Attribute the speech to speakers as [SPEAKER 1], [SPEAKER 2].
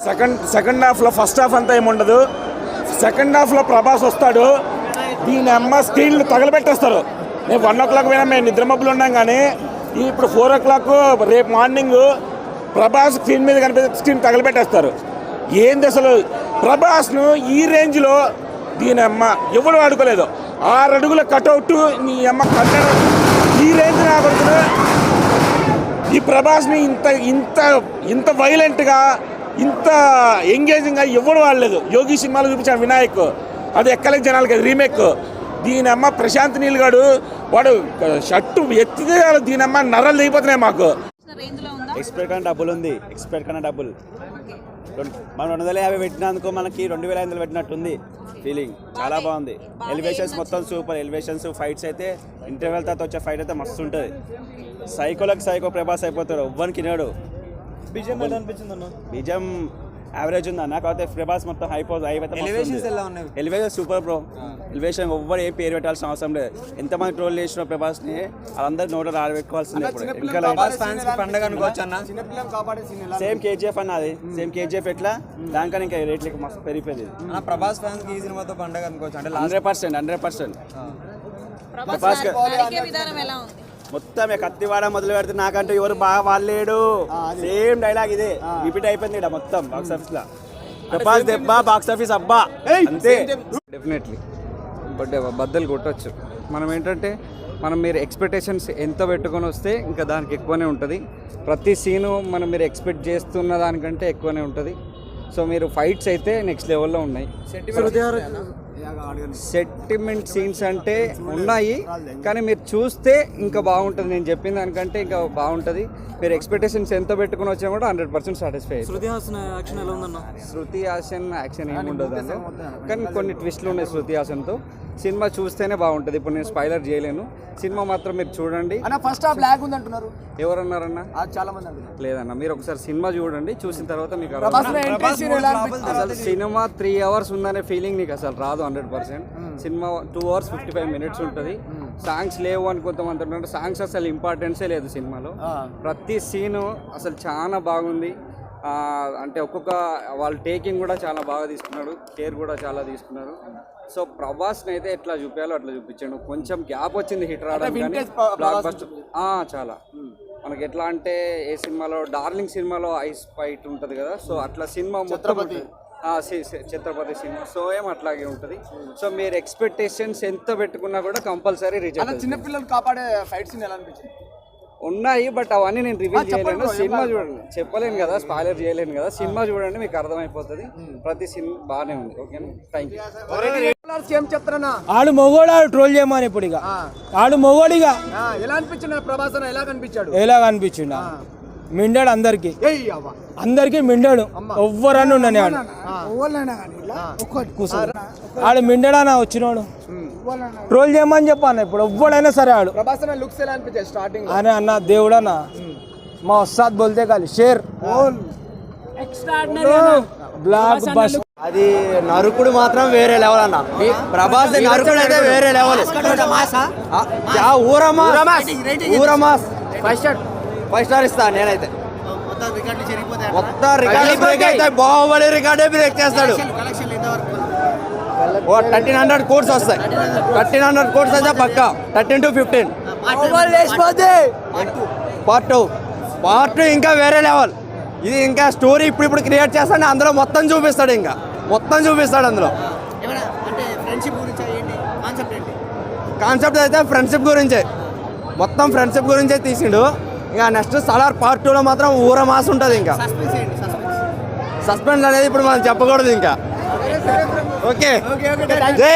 [SPEAKER 1] Second హాఫ్లో first half అంతా ఏముండదు. సెకండ్ హాఫ్లో ప్రభాస్ వస్తాడు, దీని అమ్మ స్క్రీన్లు తగలబెట్టేస్తారు. మేము 1 o'clock పోయినా మేము నిద్రమబ్బులు ఉన్నాం, కానీ ఇప్పుడు 4 o'clock రేపు మార్నింగ్ ప్రభాస్ స్క్రీన్ మీద కనిపించే స్క్రీన్ తగలబెట్టేస్తారు. ఏంది అసలు ప్రభాస్ను ఈ రేంజ్లో దీని అమ్మ ఎవరు ఆడుకోలేదు. 6 అడుగుల కటౌట్ నీ అమ్మ కన్నడ ఈ రేంజ్ రాబడుతుంది. ఈ ప్రభాస్ని ఇంత ఇంత ఇంత వైలెంట్గా ఇంత ఎంగేజింగ్గా ఎవరు వాడలేదు. యోగి సినిమాలో చూపించాడు వినాయక్, అది ఎక్కలేక జనాలకి అది రీమేక్. దీనమ్మ ప్రశాంత్ నీల్ గాడు వాడు షర్టు ఎత్తితే దీనమ్మ నర్రలు దిగిపోతున్నాయి మాకు.
[SPEAKER 2] ఎక్స్పెక్ట్ కన్నా డబ్బులు ఉంది, ఎక్స్పెక్ట్ కన్నా డబ్బులు మనం 250 పెట్టినందుకు మనకి 2500 పెట్టినట్టుంది ఫీలింగ్. చాలా బాగుంది. ఎలివేషన్స్ మొత్తం సూపర్. ఎలివేషన్స్ ఫైట్స్ అయితే ఇంటర్వెల్ తర్వాత వచ్చే ఫైట్ అయితే మస్తు ఉంటుంది. సైకోలకు సైకో ప్రభాస్ అయిపోతాడు, ఎవ్వరికి తినాడు. బీజం యావరేజ్ ఉంది అన్న, కాకపోతే ప్రభాస్ మొత్తం ఎలివేషన్ సూపర్ బ్రో. ఎలివేషన్ ఎవ్వరు ఏ పేరు పెట్టాల్సిన అవసరం లేదు. ఎంతమంది ట్రోల్ చేసిన ప్రభాస్ని వాళ్ళందరూ నోట ఆడబెట్టుకోవాల్సిందే. సేమ్ కేజీఎఫ్ అన్న, అది సేమ్ కేజీఎఫ్ ఎట్లా దానికన్నా ఇంకా రేట్లు మస్తు పెరిగిపోయింది.
[SPEAKER 3] ప్రభాస్ ఫ్యాన్స్ ఈ సినిమాతో పండగ అనుకోవచ్చు అంటే
[SPEAKER 2] 100%. ప్రభాస్ మొత్తం కత్తివాడ మొదలు పెడితే నాకంటూ ఎవరు బాగా వాళ్ళేడు. సేమ్ డైలాగ్ ఇదే రిపీట్ అయిపోయింది ఇక్కడ మొత్తం బాక్స్ ఆఫీస్ లో. ప్రభాస్ దెబ్బ, బాక్స్ ఆఫీస్ అబ్బా అంతే.
[SPEAKER 4] డెఫినెట్లీ బట్ బద్దలు కొట్టచ్చు. మనం ఏంటంటే మీరు ఎక్స్పెక్టేషన్స్ ఎంత పెట్టుకొని వస్తే ఇంకా దానికి ఎక్కువనే ఉంటుంది. ప్రతి సీను మీరు ఎక్స్పెక్ట్ చేస్తున్న దానికంటే ఎక్కువనే ఉంటుంది. సో మీరు ఫైట్స్ అయితే నెక్స్ట్ లెవెల్లో ఉన్నాయి. సెంటిమెంట్ సీన్స్ అంటే ఉన్నాయి, కానీ మీరు చూస్తే ఇంకా బాగుంటుంది. నేను చెప్పిన దానికంటే ఇంకా బాగుంటుంది. మీరు ఎక్స్పెక్టేషన్స్ ఎంత పెట్టుకుని వచ్చినా కూడా 100% సాటిస్ఫై.
[SPEAKER 3] శృతి
[SPEAKER 4] హాసన్ యాక్షన్ ఏమి ఉండదు అంటే, కానీ కొన్ని ట్విస్ట్లు ఉన్నాయి శృతి హాసన్తో. సినిమా చూస్తేనే బాగుంటుంది. ఇప్పుడు నేను స్పాయిలర్ చేయలేను. సినిమా మాత్రం మీరు చూడండి.
[SPEAKER 3] ఫస్ట్ హాఫ్ బ్లాక్ ఉంది అంటున్నారు.
[SPEAKER 4] ఎవరన్నారన్న?
[SPEAKER 3] చాలా మంది అంటున్నారు.
[SPEAKER 4] లేదన్న, మీరు ఒకసారి సినిమా చూడండి, చూసిన తర్వాత మీకు అసలు సినిమా 3 hours ఉందనే ఫీలింగ్ నీకు అసలు రాదు. 100% సినిమా 2 hours 55 minutes ఉంటుంది. సాంగ్స్ లేవు అని కొంతమంది అంటున్నారు. సాంగ్స్ అసలు ఇంపార్టెన్సే లేదు సినిమాలో. ప్రతి సీను అసలు చాలా బాగుంది. అంటే ఒక్కొక్క వాళ్ళ టేకింగ్ కూడా చాలా బాగా తీసుకున్నాడు, కేర్ కూడా చాలా తీసుకున్నారు. సో ప్రభాస్ని అయితే ఎట్లా చూపించాలో అట్లా చూపించాడు. కొంచెం గ్యాప్ వచ్చింది హిట్ రావడానికి, బ్లాక్ బస్టర్ చాలా. మనకి ఎట్లా అంటే ఏ సినిమాలో డార్లింగ్ సినిమాలో ఐస్ ఫైట్ ఉంటుంది కదా, సో అట్లా సినిమా మొత్తం ఛత్రపతి సినిమా సో ఏం అట్లాగే ఉంటుంది. సో మీరు ఎక్స్పెక్టేషన్స్ ఎంత పెట్టుకున్నా కూడా కంపల్సరీ రిజల్ట్.
[SPEAKER 3] చిన్నపిల్లలు కాపాడే ఫైట్ సీన్ ఎలా అనిపించింది?
[SPEAKER 4] ఉన్నాయి, బట్ అవన్నీ నేను రివీల్ చేయలేను. సినిమా చూడండి, చెప్పలేను కదా, స్పాయిలర్ చేయలేను కదా. సినిమా చూడండి, మీకు అర్థమైపోతుంది. ప్రతి సినిమా బాగానే ఉంది. ఓకేనా, థ్యాంక్ యూ.
[SPEAKER 5] ఆడు మొగోడు ట్రోల్ చేయమని ఇప్పుడు ఇక ఆడు మొగోడిగా
[SPEAKER 3] ఎలా అనిపించింది ప్రభాస్? ఎలా కనిపించాడు?
[SPEAKER 5] ఎలా కనిపించిండు? మిండాడు అందరికి మిండాడు. ఎవ్వరని ఉండని ఆడు మిండాడా వచ్చినోడు ట్రోల్ చేయమని చెప్పాను. ఇప్పుడు ఎవ్వడైనా సరే ఆడు అని అన్న దేవుడన్నా మా ఉస్తాద్ బోల్తే కాలి షేర్ బ్లాక్ బస్.
[SPEAKER 3] అది నరుకుడు మాత్రం వేరే లెవెల్ అన్న. ప్రభాస్ నరుకుడు అయితే వేరే లెవెల్. ఊరమాస్ 5 star ఇస్తా నేనైతే. మొత్తం రికార్డు బ్రేక్ అయితే బాహుబలి రికార్డే బ్రేక్ చేస్తాడు. 1300 crores వస్తాయి. 1300 crores అయితే పక్కా. 13 to 15 పార్ట్ 2 ఇంకా వేరే లెవెల్. ఇది ఇంకా స్టోరీ ఇప్పుడు క్రియేట్ చేస్తాడు. అందులో మొత్తం చూపిస్తాడు. ఇంకా మొత్తం చూపిస్తాడు అందులో. కాన్సెప్ట్ అయితే ఫ్రెండ్షిప్ గురించే, మొత్తం ఫ్రెండ్షిప్ గురించే తీసిండు. ఇంకా నెక్స్ట్ సలార్ పార్ట్ 2లో మాత్రం ఊరమాస్ ఉంటుంది. ఇంకా సస్పెన్స్ అనేది ఇప్పుడు మనం చెప్పకూడదు ఇంకా. ఓకే, జై